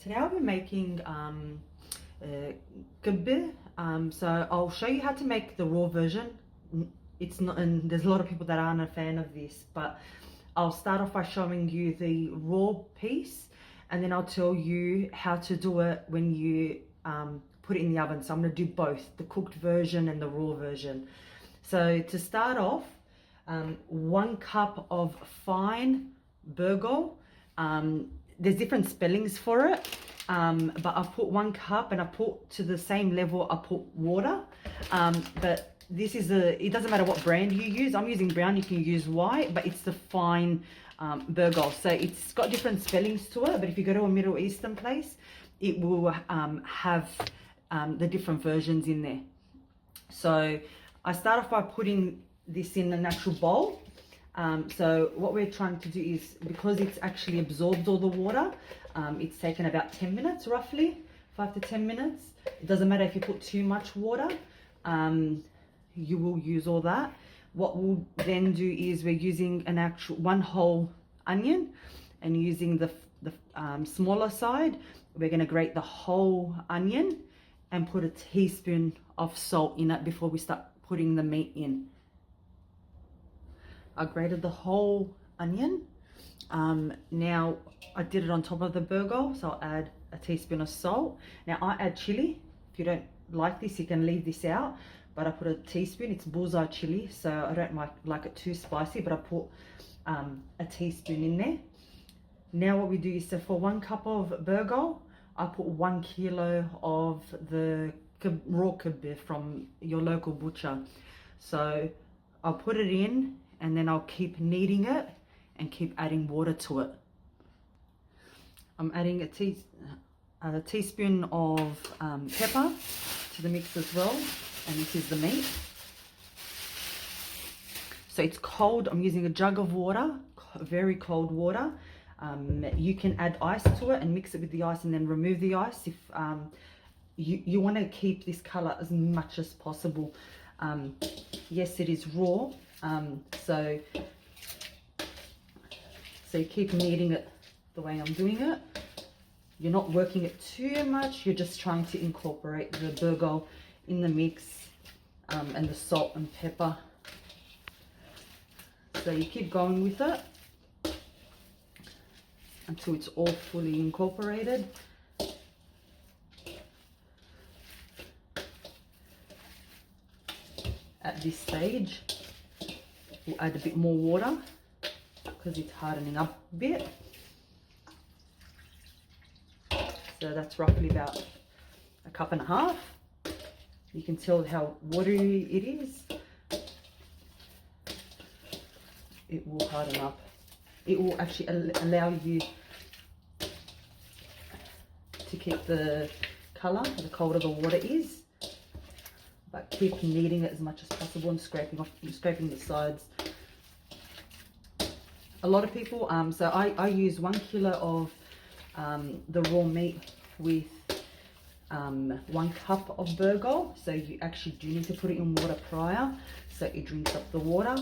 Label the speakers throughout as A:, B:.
A: Today I'll be making kebbeh. So I'll show you how to make the raw version. It's not, and there's a lot of people that aren't a fan of this, but I'll start off by showing you the raw piece, and then I'll tell you how to do it when you put it in the oven. So I'm going to do both, the cooked version and the raw version. So to start off, 1 cup of fine burgol. There's different spellings for it, but I've put 1 cup, and I put to the same level I put water. But this is it doesn't matter what brand you use. I'm using brown, you can use white, but it's the fine burgol. So it's got different spellings to it, but if you go to a Middle Eastern place, it will have the different versions in there. So I start off by putting this in an actual bowl. So what we're trying to do is, because it's actually absorbed all the water, it's taken about 10 minutes roughly, 5 to 10 minutes. It doesn't matter if you put too much water, you will use all that. What we'll then do is we're using an actual 1 whole onion, and using the smaller side, we're going to grate the whole onion and put a teaspoon of salt in it before we start putting the meat in. I grated the whole onion. Now I did it on top of the burgol, so I'll add a teaspoon of salt. Now I add chili. If you don't like this, you can leave this out, but I put a teaspoon. It's bullseye chili, so I don't like it too spicy, but I put a teaspoon in there. Now what we do is, so for 1 cup of burgol, I put 1 kilo of the raw kebbeh from your local butcher. So I'll put it in, and then I'll keep kneading it and keep adding water to it. I'm adding a teaspoon of pepper to the mix as well, and this is the meat. So it's cold. I'm using a jug of water, very cold water. You can add ice to it and mix it with the ice and then remove the ice if you want to keep this color as much as possible. Yes, it is raw. So you keep kneading it the way I'm doing it. You're not working it too much. You're just trying to incorporate the burgol in the mix, and the salt and pepper. So you keep going with it until it's all fully incorporated. At this stage, we'll add a bit more water because it's hardening up a bit. So that's roughly about 1.5 cups. You can tell how watery it is. It will harden up. It will actually allow you to keep the color, the colder the water is, but keep kneading it as much as possible and scraping the sides. A lot of people, so I use 1 kilo of the raw meat with 1 cup of burgol. So you actually do need to put it in water prior, so it drinks up the water.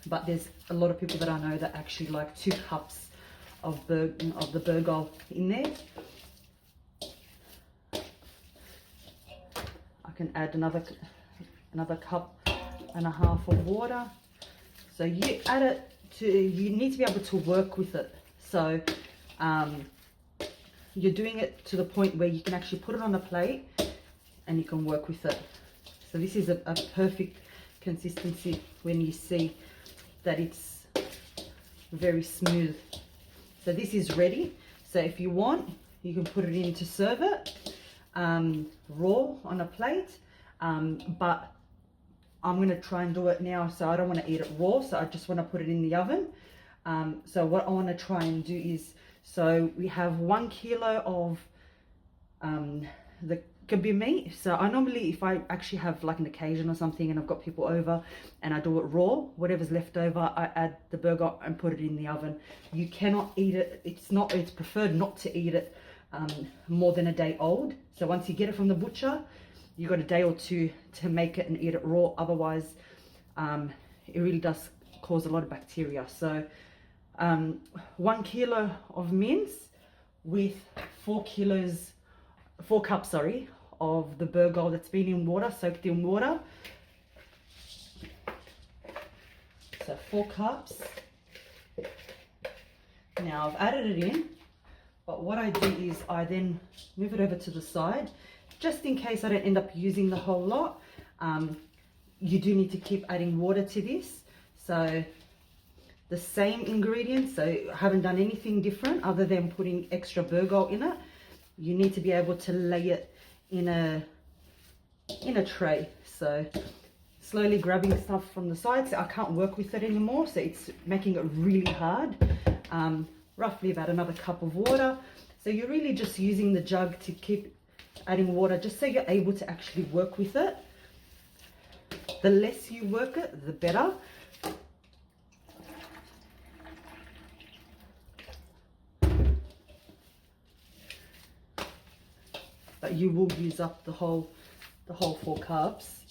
A: But there's a lot of people that I know that actually like 2 cups of the burgol in there. I can add another 1.5 cups of water. So you add it to, you need to be able to work with it. So you're doing it to the point where you can actually put it on a plate and you can work with it. So this is a perfect consistency when you see that it's very smooth. So this is ready. So if you want, you can put it in to serve it raw on a plate, but I'm going to try and do it now, so I don't want to eat it raw, so I just want to put it in the oven. So what I want to try and do is, so we have 1 kilo of the kebbeh meat. So I normally, if I actually have like an occasion or something and I've got people over and I do it raw, whatever's left over, I add the burger and put it in the oven. You cannot eat it. It's preferred not to eat it more than a day old. So once you get it from the butcher, you got a day or 2 to make it and eat it raw. Otherwise, it really does cause a lot of bacteria. So 1 kilo of mince, with 4 cups, sorry, of the burgol that's been in water, soaked in water. So 4 cups. Now I've added it in, but what I do is I then move it over to the side, just in case I don't end up using the whole lot. You do need to keep adding water to this. So the same ingredients, so I haven't done anything different other than putting extra burgol in it. You need to be able to lay it in a tray. So slowly grabbing stuff from the side, so I can't work with it anymore, so it's making it really hard. Roughly about another cup of water. So you're really just using the jug to keep adding water, just so you're able to actually work with it. The less you work it, the better. But you will use up the whole 4 cups.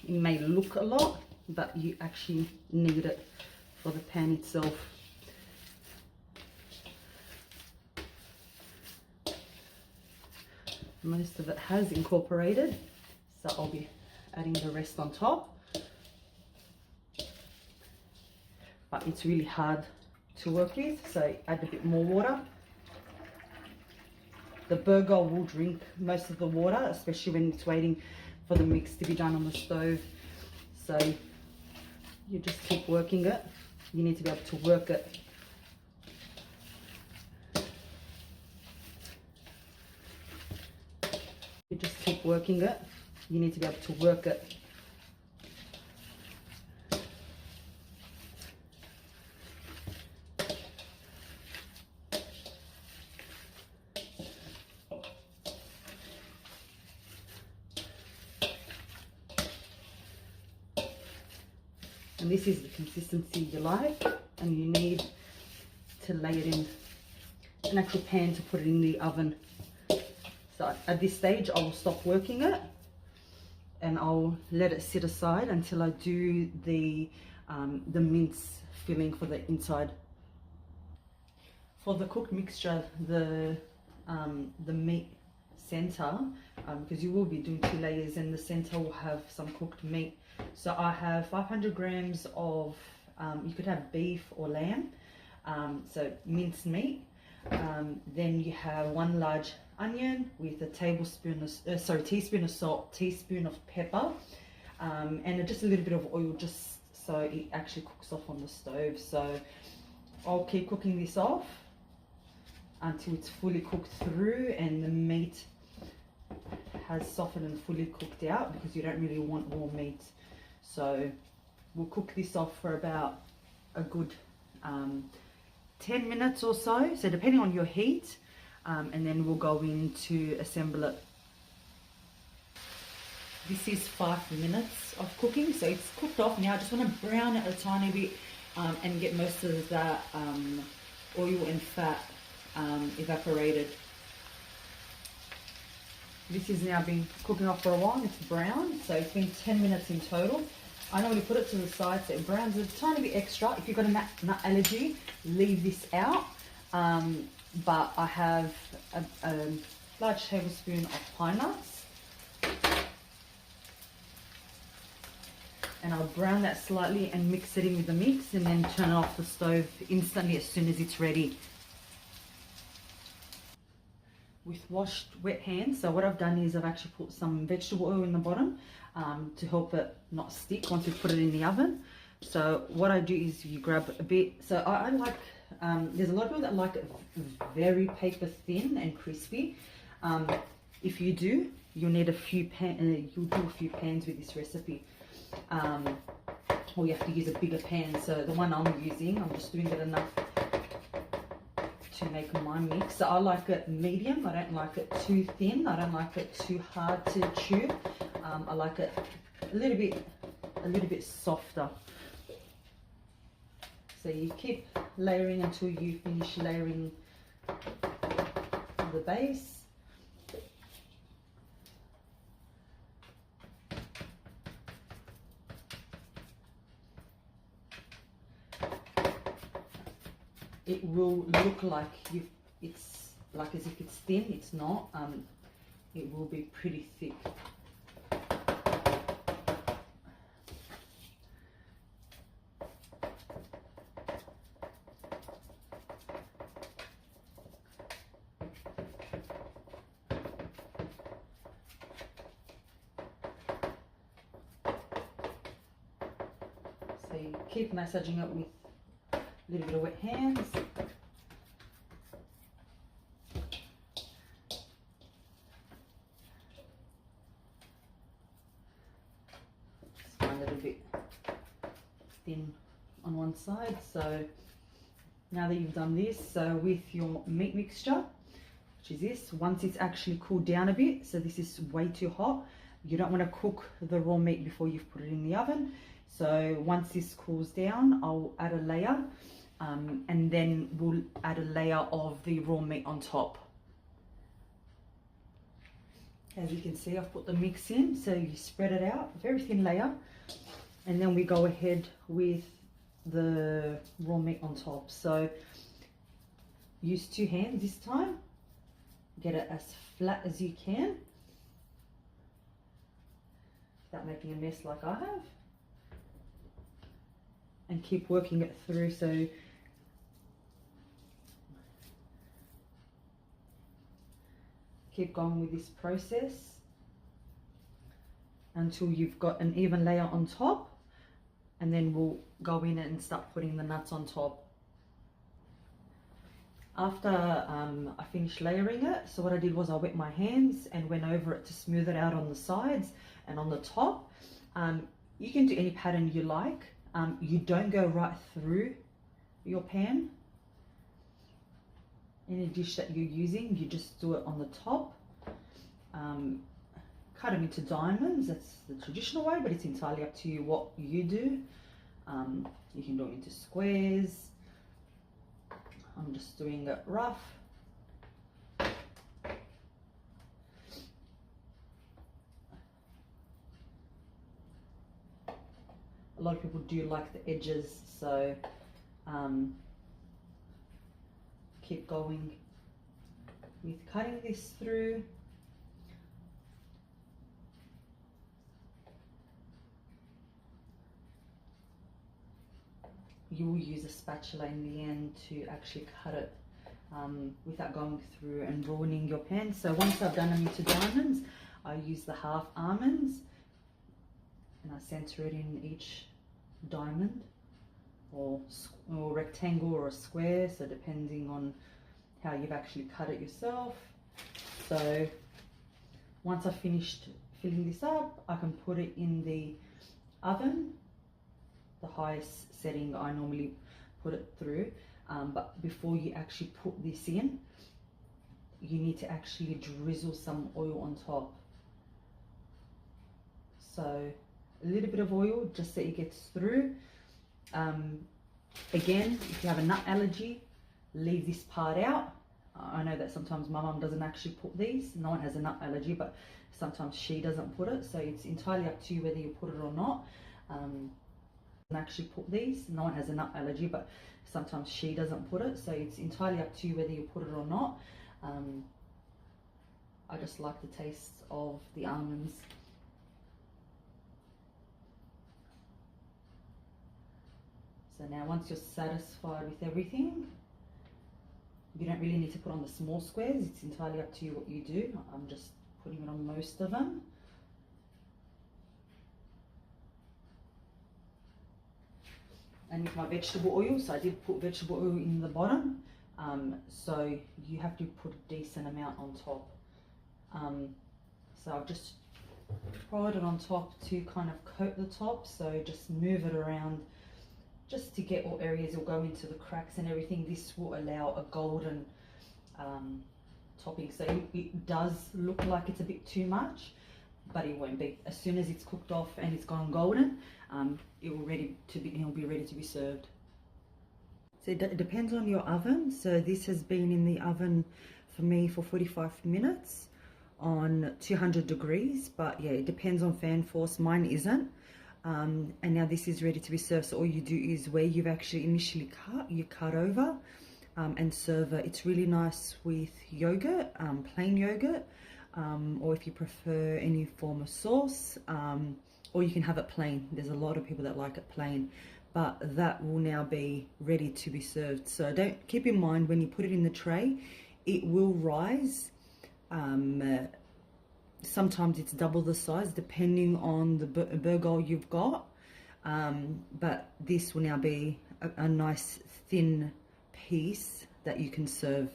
A: It may look a lot, but you actually need it for the pan itself. Most of it has incorporated, so I'll be adding the rest on top. But it's really hard to work with, so add a bit more water. The burgol will drink most of the water, especially when it's waiting for the mix to be done on the stove. So you just keep working it. You need to be able to work it. You just keep working it. You need to be able to work it. And this is the consistency you like, and you need to lay it in an actual pan to put it in the oven. So at this stage I will stop working it and I'll let it sit aside until I do the mince filling for the inside. For the cooked mixture, the meat center, because you will be doing 2 layers, and the center will have some cooked meat. So I have 500 grams of, you could have beef or lamb, so minced meat. Then you have 1 large onion with a teaspoon of salt, teaspoon of pepper, and just a little bit of oil, just so it actually cooks off on the stove. So I'll keep cooking this off until it's fully cooked through and the meat has softened and fully cooked out, because you don't really want more meat. So we'll cook this off for about a good 10 minutes or so, so depending on your heat, and then we'll go in to assemble it. This is 5 minutes of cooking, so it's cooked off now. I just want to brown it a tiny bit and get most of that oil and fat evaporated. This has now been cooking off for a while and it's brown, so it's been 10 minutes in total. I normally put it to the side so it browns a tiny bit extra. If you've got a nut allergy, leave this out. But I have a large tablespoon of pine nuts. And I'll brown that slightly and mix it in with the mix, and then turn it off the stove instantly as soon as it's ready. With washed wet hands, so what I've done is I've actually put some vegetable oil in the bottom to help it not stick once you put it in the oven. So what I do is you grab a bit, so I like, there's a lot of people that like it very paper thin and crispy. If you do, you'll need a few you'll do a few pans with this recipe, or you have to use a bigger pan. So the one I'm using, I'm just doing it enough to make my mix. So I like it medium. I don't like it too thin. I don't like it too hard to chew. I like it a little bit softer. So you keep layering until you finish layering the base. It will look like you've it's like as if it's thin. It's not. It will be pretty thick. So you keep massaging it with a little bit of wet hands. Just find it a bit thin on one side. So now that you've done this, so with your meat mixture, which is this, once it's actually cooled down a bit, so this is way too hot, you don't want to cook the raw meat before you've put it in the oven. So once this cools down, I'll add a layer and then we'll add a layer of the raw meat on top. As you can see, I've put the mix in, so you spread it out, very thin layer, and then we go ahead with the raw meat on top. So use 2 hands this time, get it as flat as you can without making a mess like I have. And keep working it through, so keep going with this process until you've got an even layer on top, and then we'll go in and start putting the nuts on top. After I finished layering it, so what I did was I wet my hands and went over it to smooth it out on the sides and on the top. You can do any pattern you like. You don't go right through your pan. Any dish that you're using, you just do it on the top. Cut them into diamonds, that's the traditional way, but it's entirely up to you what you do. You can do it into squares. I'm just doing it rough. A lot of people do like the edges, so keep going with cutting this through. You will use a spatula in the end to actually cut it without going through and ruining your pan. So once I've done them into diamonds, I use the half almonds and I center it in each diamond or rectangle or a square, so depending on how you've actually cut it yourself. So once I've finished filling this up, I can put it in the oven, the highest setting I normally put it through, but before you actually put this in, you need to actually drizzle some oil on top. So a little bit of oil just so it gets through. Again, if you have a nut allergy, leave this part out. I know that sometimes my mum doesn't actually put these. No one has a nut allergy, but sometimes she doesn't put it, so it's entirely up to you whether you put it or not. Actually put these. No one has a nut allergy, but sometimes she doesn't put it, so it's entirely up to you whether you put it or not. I just like the taste of the almonds. So now once you're satisfied with everything, you don't really need to put on the small squares. It's entirely up to you what you do. I'm just putting it on most of them. And with my vegetable oil, so I did put vegetable oil in the bottom, so you have to put a decent amount on top. So I've just poured it on top to kind of coat the top, so just move it around just to get all areas. Will go into the cracks and everything. This will allow a golden topping, so it does look like it's a bit too much, but it won't be. As soon as it's cooked off and it's gone golden, it'll be ready to be served. So it depends on your oven. So this has been in the oven for me for 45 minutes on 200 degrees, but yeah, it depends on fan force. Mine isn't. And now this is ready to be served. So all you do is where you've actually initially cut, you cut over, and serve it. It's really nice with yogurt, plain yogurt, or if you prefer any form of sauce, or you can have it plain. There's a lot of people that like it plain, but that will now be ready to be served. So don't, keep in mind when you put it in the tray, it will rise. Sometimes it's double the size depending on the burgol you've got, but this will now be a nice thin piece that you can serve.